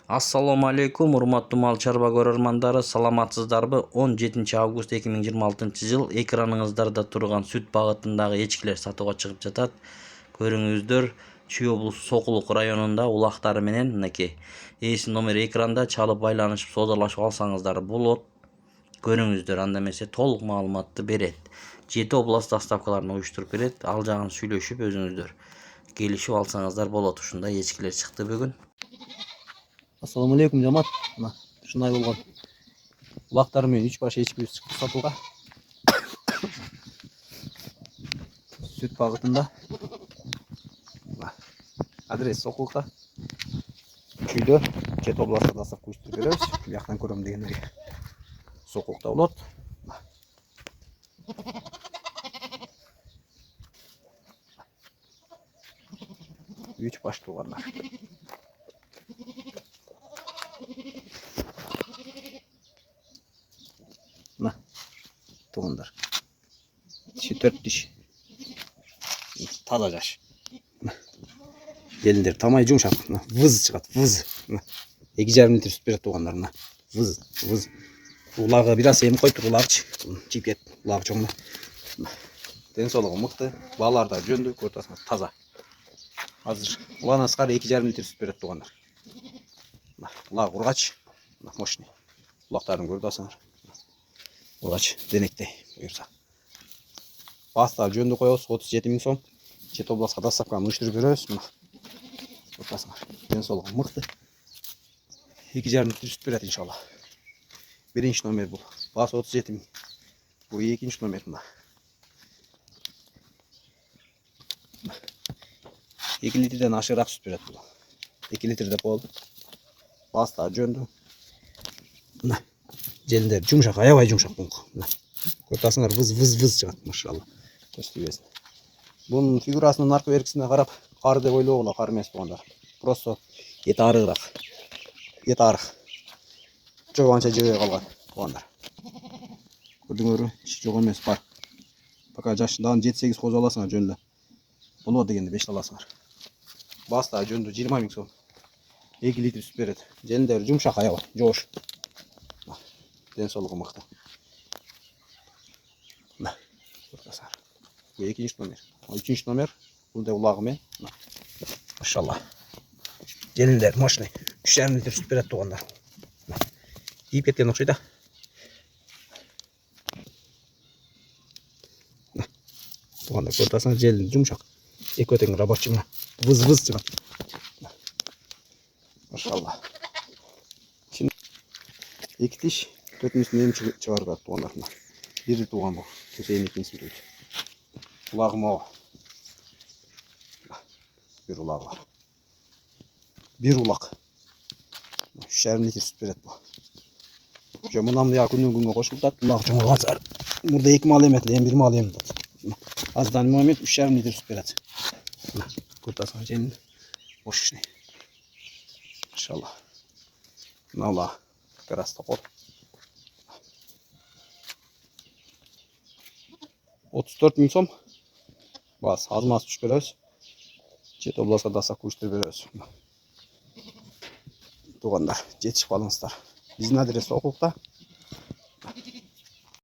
Assalamu alaikum, урматтуу мал чарба көрөрмандары, саламатсыздарбы? 17 август 2026 жыл экраныңыздарда турган сүт багытындагы эчкилер сатууга чыгып жатат. Көрүңүздөр, Чүй облусу Сокулук районунда улактары менен мынакей. Эси номер экранда чалып байланышып содалашып алсаңыздар болот. Көрүңүздөр, анда эмесе толук маалыматты берет. 7 област доставкаларын уюштуруп берет. Ал жагын сүйлөшүп өзүңүздөр келишип алсаңыздар болот. Ушундай эчкилер чыкты бүгүн. Assalamu alaikum жамаат. Мына ушундай болгон улактар менен 3 баш эчкибиз чыкты сатууга. Сүт багытында. Адрес Сокулукта. Чүйдө, Чет областында доставка уюштуруп беребиз. Бияктан көрөм дегендерге Сокулукта болот. 3 баш туугандар. Мына туугандар. Диши 4 диш. Таза жаш. Келиндер тамай жумшак. Выз чыгат, выз. 2,5 литр сүт берет туугандар. Мына выз. Улагы бир аз эми койуп улагычы. Жип кет, улагы чоңду. Ден соолугу мыкты, балар да жөндүү, көрүп таза. Азыр улан аскар 2,5 литр сүт берет туугандар. Улак ургач, мощный. Улактарын көрүп атасыңар. Ургач денектей буюрса. Баста жөндүү коебуз, 37 000 сом. Чет областка доставканы уюштуруп беребиз. Көрүп атасыңар. Ден соолугу мыкты. 2,5 литр сүт берет иншалла. Биринчи номер бул. Басы 37 000. Бул экинчи номер мына. 2 литрден ашыгыраак сүт берет бул. 2 литр деп болду. Баста жөндүү. Мына желиндер жумшак, аябай жумшак буңку. Мына көрүп атасыңар, выз чыгат, машалла. Көстүбесин. Бунун фигурасынын арка беркисине карап, кар деп ойлогула, кар эмес туугандар. Просто эти арыгыраак. Эти арык. Жок анча жебей калган туугандар. Көрдүңөрбү? Жок эмес, бар. Пока жаш, дагы 7-8 козу аласыңар жөндө. Болот дегенде 5 аласыңар. Баста жөндүү 20 000 сом. 2 литр сүт берет. Желиндер жумшак, аябай жоош. Ден соолугу мыкты. Мына көрсөңөр. Бул экинчи номер. Үчүнчү номер. Бул да улагы менен. Машалла. Желиндер мощный. 3,5 литр сүт берет туугандар. Ийип кеткен окшойт да. Туугандар көрүп атасыңар, желин жумшак. Эки өтең рабочий мына. Выз чыгат. Машалла. Эки тиш 4-үстүн эми чыгарып туугандар. Бири тууган бул. Көсейин экинчиси тууйт. Улагы мо. Бир улагы бар. Бир улак. 3,5 литр сүт берет бул. Жо мынам я күнүн-күнгө кошултат. Улагы чоңойган. Мурда 2 мал эмет, эми 1 мал эмет. Аздан момент 3,5 литр сүт берет. Көрүп атасыңар, желин мощный. Иншалла. Мына раз такой. 34 000 сом. Бас азмаз түшүп беребиз. Чет областка доставка уюштуруп беребиз. Туугандар, жетишип алыңыздар. Биздин адрес Сокулукта.